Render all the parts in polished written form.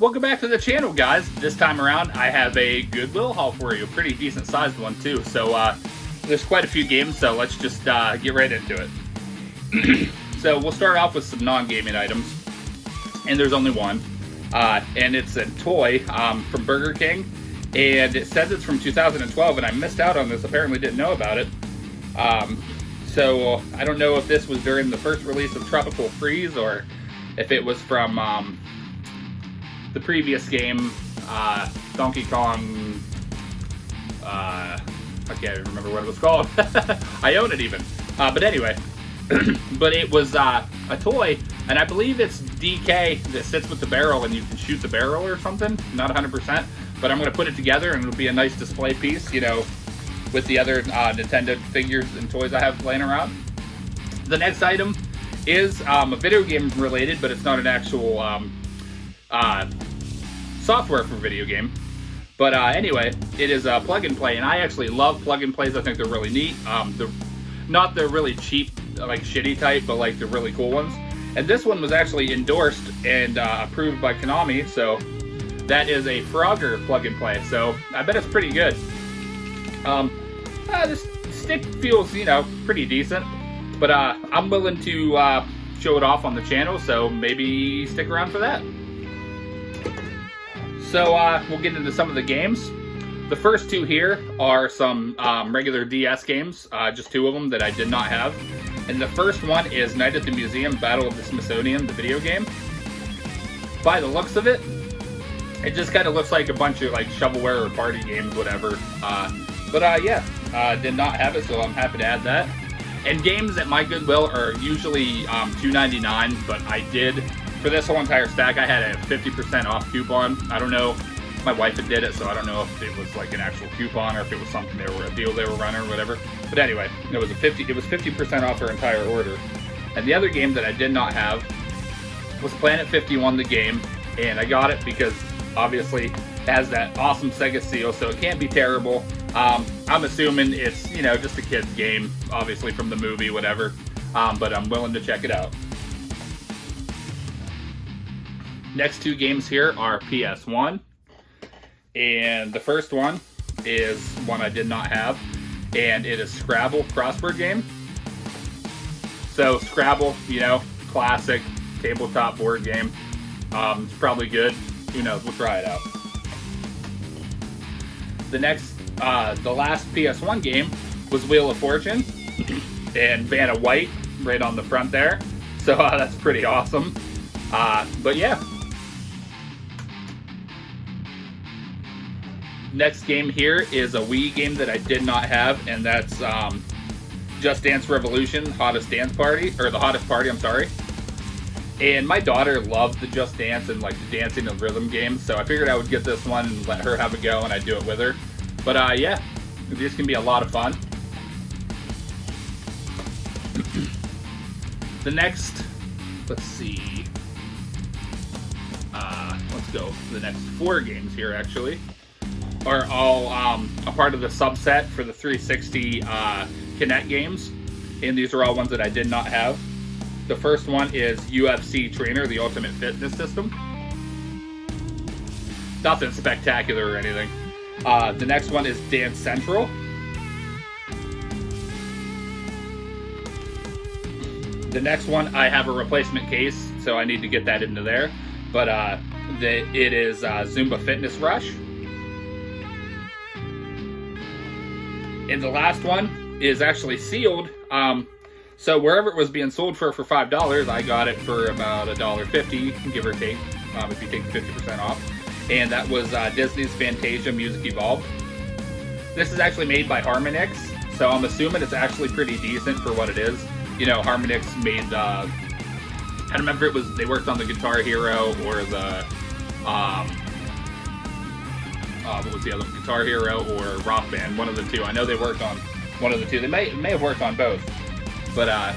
Welcome back to the channel, guys. This time around, I have a Goodwill haul for you. A pretty decent sized one, too. So, there's quite a few games, so let's just get right into it. So, we'll start off with some non-gaming items. And there's only one. And it's a toy from Burger King. And it says it's from 2012, and I missed out on this. Apparently didn't know about it. So, I don't know if this was during the first release of Tropical Freeze, or if it was from the previous game, Donkey Kong, I can't even remember what it was called. I own it even. But anyway, but it was a toy, and I believe it's DK that sits with the barrel and you can shoot the barrel or something. Not 100%, but I'm going to put it together and it'll be a nice display piece, you know, with the other Nintendo figures and toys I have laying around. The next item is a video game related, but it's not an actual software for video game. But anyway, it is a plug and play, and I actually love plug and plays. I think they're really neat. Not the really cheap, like shitty type, but like the really cool ones. And this one was actually endorsed and approved by Konami, so that is a Frogger plug and play. So I bet it's pretty good. This stick feels, you know, pretty decent, but I'm willing to show it off on the channel, so maybe stick around for that. So we'll get into some of the games. The first two here are some regular DS games, just two of them that I did not have. And the first one is Night at the Museum, Battle of the Smithsonian, the video game. By the looks of it, it just kind of looks like a bunch of like shovelware or party games, whatever. But yeah, did not have it, so I'm happy to add that. And games at my Goodwill are usually $2.99, but I did, for this whole entire stack, I had a 50% off coupon. I don't know, my wife had did it, so I don't know if it was like an actual coupon or if it was something a deal they were running or whatever. But anyway, it was 50% off her entire order. And the other game that I did not have was Planet 51, the game, and I got it because obviously it has that awesome Sega seal, so it can't be terrible. I'm assuming it's, you know, just a kid's game, obviously from the movie, whatever, but I'm willing to check it out. Next two games here are PS1, and the first one is one I did not have, and it is Scrabble crossword game. So Scrabble, you know, classic tabletop board game. It's probably good. Who knows? We'll try it out. The last PS1 game was Wheel of Fortune, and Vanna White right on the front there. So that's pretty awesome. But yeah. Next game here is a Wii game that I did not have, and that's Just Dance Revolution, Hottest Dance Party, or the Hottest Party, I'm sorry. And my daughter loved the Just Dance and like the dancing and rhythm games, so I figured I would get this one and let her have a go, and I'd do it with her. But yeah, this can be a lot of fun. The next, let's see, let's go. The next four games here actually are all a part of the subset for the 360 Kinect games, and these are all ones that I did not have. The first one is UFC Trainer, the Ultimate Fitness System. Nothing spectacular or anything. The next one is Dance Central. The next one, I have a replacement case, so I need to get that into there. But it is Zumba Fitness Rush. And the last one is actually sealed. So wherever it was being sold for $5, I got it for about $1.50, give or take, if you take 50% off. And that was Disney's Fantasia Music Evolved. This is actually made by Harmonix, so I'm assuming it's actually pretty decent for what it is. You know, Harmonix made I remember it was, they worked on the Guitar Hero or the, what was the other one? Guitar Hero or Rock Band, one of the two. I know they worked on one of the two. They may have worked on both. But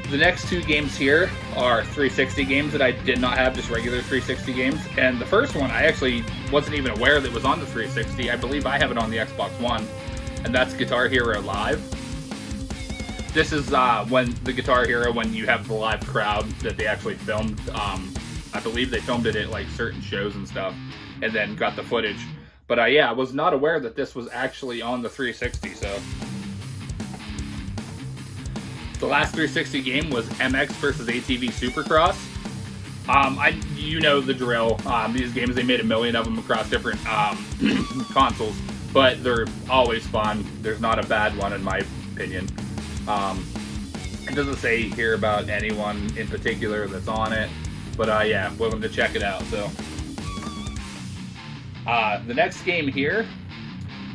the next two games here are 360 games that I did not have, just regular 360 games. And the first one, I actually wasn't even aware that it was on the 360. I believe I have it on the Xbox One, and that's Guitar Hero Live. This is when the Guitar Hero, when you have the live crowd that they actually filmed I believe they filmed it at like certain shows and stuff, and then got the footage. But yeah, I was not aware that this was actually on the 360. So the last 360 game was MX versus ATV Supercross. You know the drill. These games, they made a million of them across different consoles, but they're always fun. There's not a bad one in my opinion. It doesn't say here about anyone in particular that's on it, but yeah, willing to check it out. So the next game here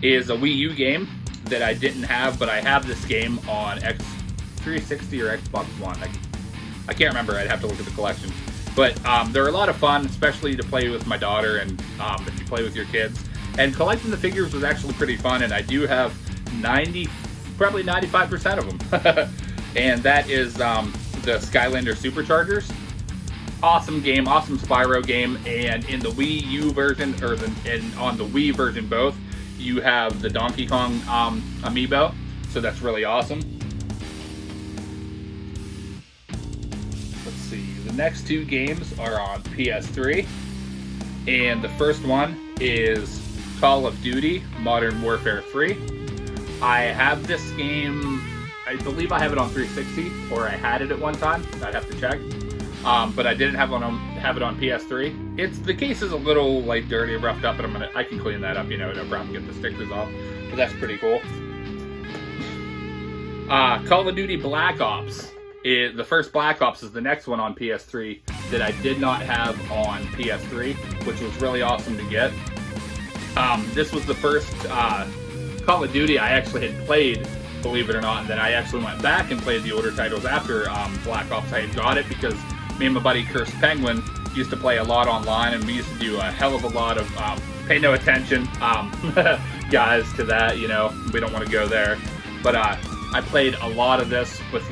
is a Wii U game that I didn't have, but I have this game on X360 or Xbox One. I can't remember. I'd have to look at the collection. But they're a lot of fun, especially to play with my daughter and if you play with your kids. And collecting the figures was actually pretty fun, and I do have probably 95% of them. And that is the Skylander Superchargers. Awesome game, awesome Spyro game. And in the Wii U version, and on the Wii version both, you have the Donkey Kong amiibo. So that's really awesome. The next two games are on PS3, and the first one is Call of Duty Modern Warfare 3. I have this game, I believe I have it on 360, or I had it at one time. I'd have to check, but I didn't have it on PS3. The case is a little like dirty, roughed up, but I can clean that up. You know, no problem. Get the stickers off, but that's pretty cool. Call of Duty Black Ops. The first Black Ops is the next one on PS3 that I did not have on PS3, which was really awesome to get. This was the first Call of Duty I actually had played, believe it or not, and then I actually went back and played the older titles after Black Ops. I had got it because me and my buddy Cursed Penguin used to play a lot online, and we used to do a hell of a lot of pay no attention guys to that. You know, we don't want to go there, but I played a lot of this with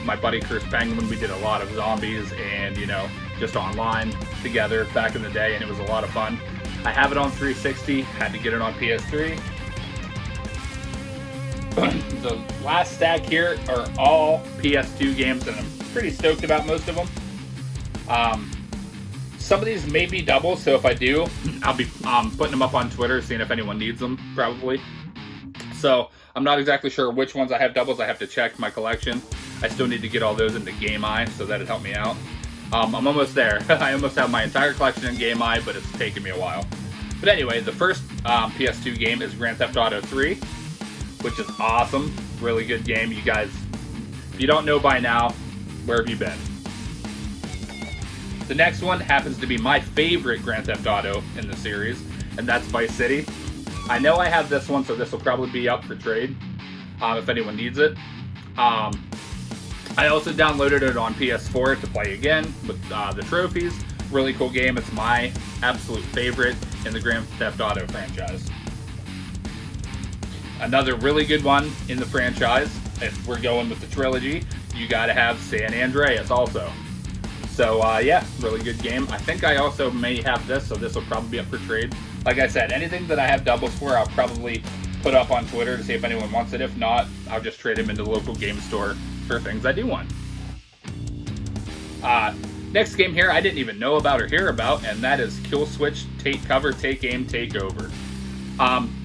my buddy Cursed Penguin. We did a lot of zombies and, you know, just online together back in the day, and it was a lot of fun. I have it on 360, had to get it on PS3. The last stack here are all PS2 games, and I'm pretty stoked about most of them. Some of these may be doubles, so if I do, I'll be putting them up on Twitter, seeing if anyone needs them, probably. So I'm not exactly sure which ones I have doubles. I have to check my collection. I still need to get all those into Game Eye, so that'd help me out. I'm almost there. I almost have my entire collection in Game Eye, but it's taken me a while. But anyway, the first PS2 game is Grand Theft Auto 3, which is awesome. Really good game. You guys, if you don't know by now, where have you been? The next one happens to be my favorite Grand Theft Auto in the series, and that's Vice City. I know I have this one, so this will probably be up for trade if anyone needs it. I also downloaded it on PS4 to play again with the trophies. Really cool game. It's my absolute favorite in the Grand Theft Auto franchise. Another really good one in the franchise, if we're going with the trilogy, you gotta have San Andreas also. So yeah, really good game. I think I also may have this, so this will probably be up for trade. Like I said, anything that I have doubles for, I'll probably put up on Twitter to see if anyone wants it. If not, I'll just trade them into the local game store for things I do want. Next game here, I didn't even know about or hear about, and that is Kill Switch Take Cover, Take Aim, Take Over.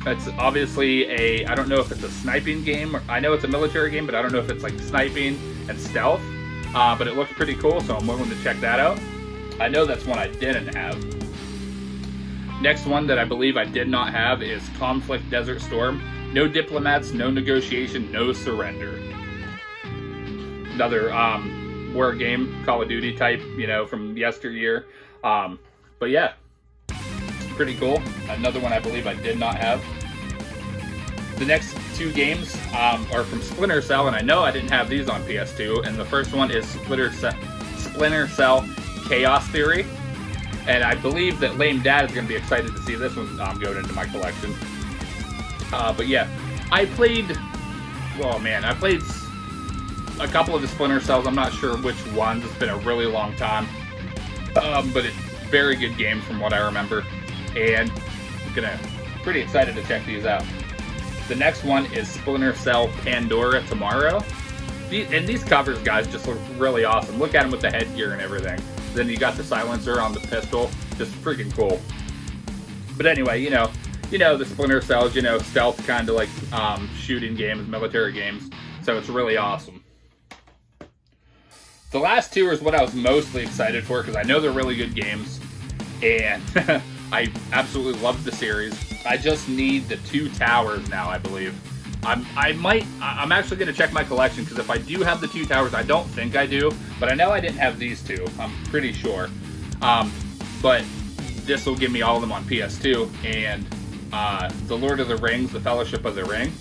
It's obviously I don't know if it's a sniping game. I know it's a military game, but I don't know if it's like sniping and stealth. But it looks pretty cool, so I'm willing to check that out. I know that's one I didn't have. Next one that I believe I did not have is Conflict Desert Storm. No diplomats, no negotiation, no surrender. Another war game, Call of Duty type, you know, from yesteryear. But yeah, pretty cool. Another one I believe I did not have. The next two games are from Splinter Cell, and I know I didn't have these on PS2. And the first one is Splinter Cell Chaos Theory. And I believe that Lame Dad is going to be excited to see this one go into my collection. But yeah, I played a couple of the Splinter Cells. I'm not sure which ones. It's been a really long time. But it's very good games from what I remember. And I'm pretty excited to check these out. The next one is Splinter Cell Pandora Tomorrow. And these covers, guys, just look really awesome. Look at them with the headgear and everything. Then you got the silencer on the pistol, just freaking cool. But anyway, you know the Splinter Cells, stealth kind of like shooting games, military games. So it's really awesome. The last two is what I was mostly excited for because I know they're really good games, and I absolutely love the series. I just need the 2 towers now, I believe. I'm actually going to check my collection because if I do have the 2 towers, I don't think I do, but I know I didn't have these 2. I'm pretty sure. But this will give me all of them on PS2, and the Lord of the Rings, the Fellowship of the Ring.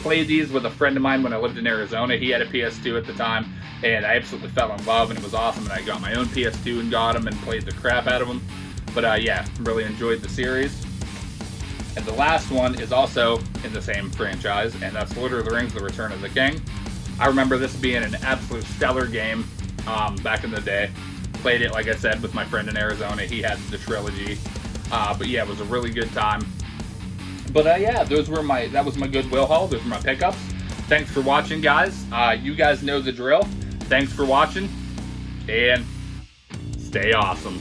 Played these with a friend of mine when I lived in Arizona. He had a PS2 at the time, and I absolutely fell in love, and it was awesome, and I got my own PS2 and got them and played the crap out of them. But yeah, really enjoyed the series. And the last one is also in the same franchise, and that's Lord of the Rings, The Return of the King. I remember this being an absolute stellar game back in the day. Played it, like I said, with my friend in Arizona. He had the trilogy. But yeah, it was a really good time. But yeah, that was my Goodwill haul. Those were my pickups. Thanks for watching, guys. You guys know the drill. Thanks for watching, and stay awesome.